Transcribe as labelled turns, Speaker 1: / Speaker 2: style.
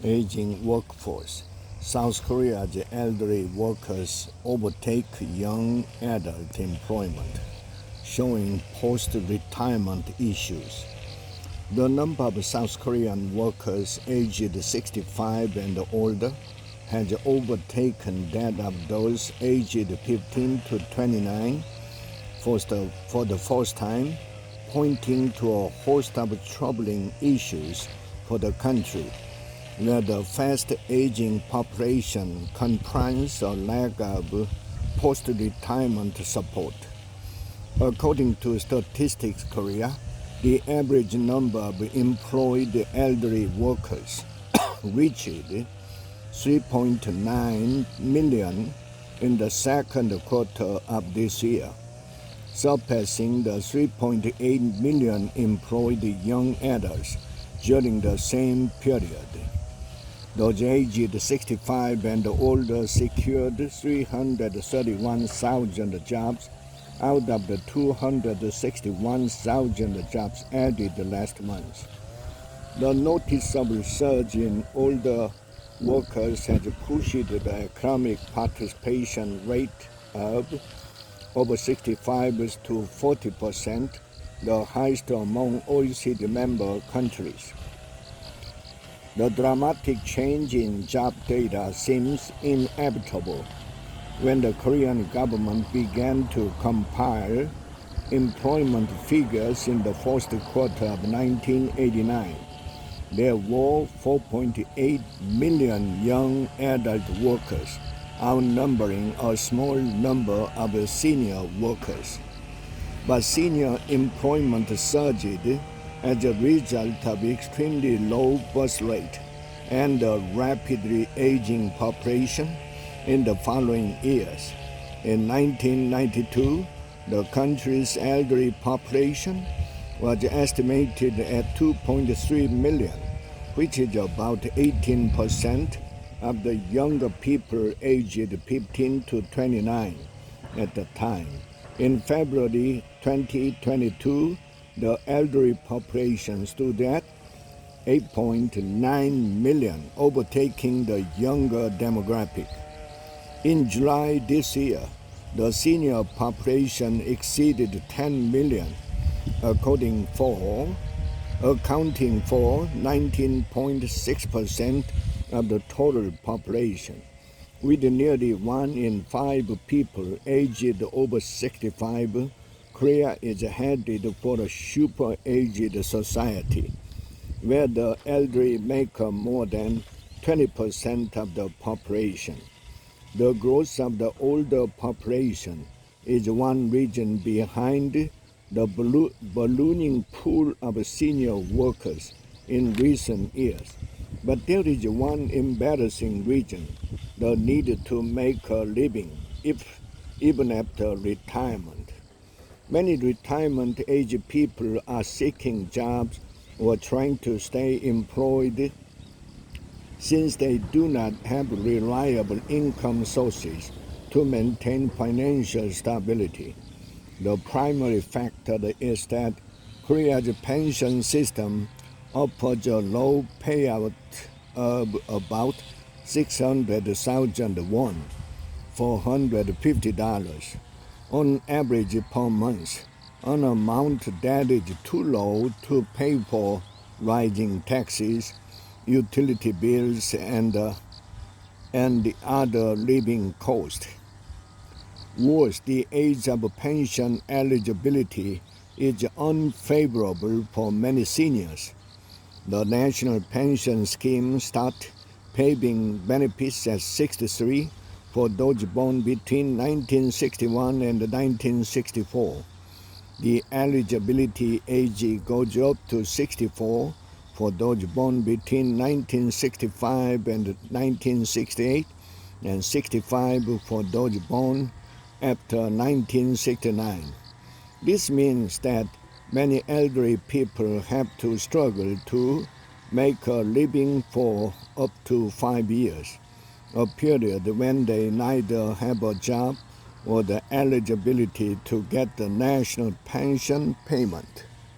Speaker 1: Aging workforce. South Korea's elderly workers overtake young adult employment, showing post-retirement issues. The number of South Korean workers aged 65 and older has overtaken that of those aged 15 to 29 for the first time, pointing to a host of troubling issues for the country, where the fast-aging population confronts a lack of post-retirement support. According to Statistics Korea, the average number of employed elderly workers reached 3.9 million in the second quarter of this year, surpassing the 3.8 million employed young adults during the same period. Those aged 65 and older secured 331,000 jobs out of the 261,000 jobs added last month. The noticeable surge in older workers has pushed the economic participation rate of over 65 to 40%, the highest among OECD member countries. The dramatic change in job data seems inevitable when the Korean government began to compile employment figures in the first quarter of 1989. There were 4.8 million young adult workers, outnumbering a small number of senior workers. But senior employment surged as a result of extremely low birth rate and a rapidly aging population in the following years. In 1992, the country's elderly population was estimated at 2.3 million, which is about 18% of the younger people aged 15 to 29 at the time. In February 2022, the elderly population stood at 8.9 million, overtaking the younger demographic. In July this year, the senior population exceeded 10 million, accounting for 19.6% of the total population. With nearly 1 in 5 people aged over 65, Korea is headed for a super-aged society, where the elderly make up more than 20% of the population. The growth of the older population is one reason behind the ballooning pool of senior workers in recent years. But there is one embarrassing reason: the need to make a living, even after retirement. Many retirement-age people are seeking jobs or trying to stay employed since they do not have reliable income sources to maintain financial stability. The primary factor is that Korea's pension system offers a low payout of about 600,000 won, $450, on average per month, an amount that is too low to pay for rising taxes, utility bills, and the other living costs. Worse, the age of pension eligibility is unfavorable for many seniors. The national pension scheme starts paying benefits at 63 for those born between 1961 and 1964. The eligibility age goes up to 64 for those born between 1965 and 1968, and 65 for those born after 1969. This means that many elderly people have to struggle to make a living for up to 5 years, a period when they neither have a job or the eligibility to get the national pension payment.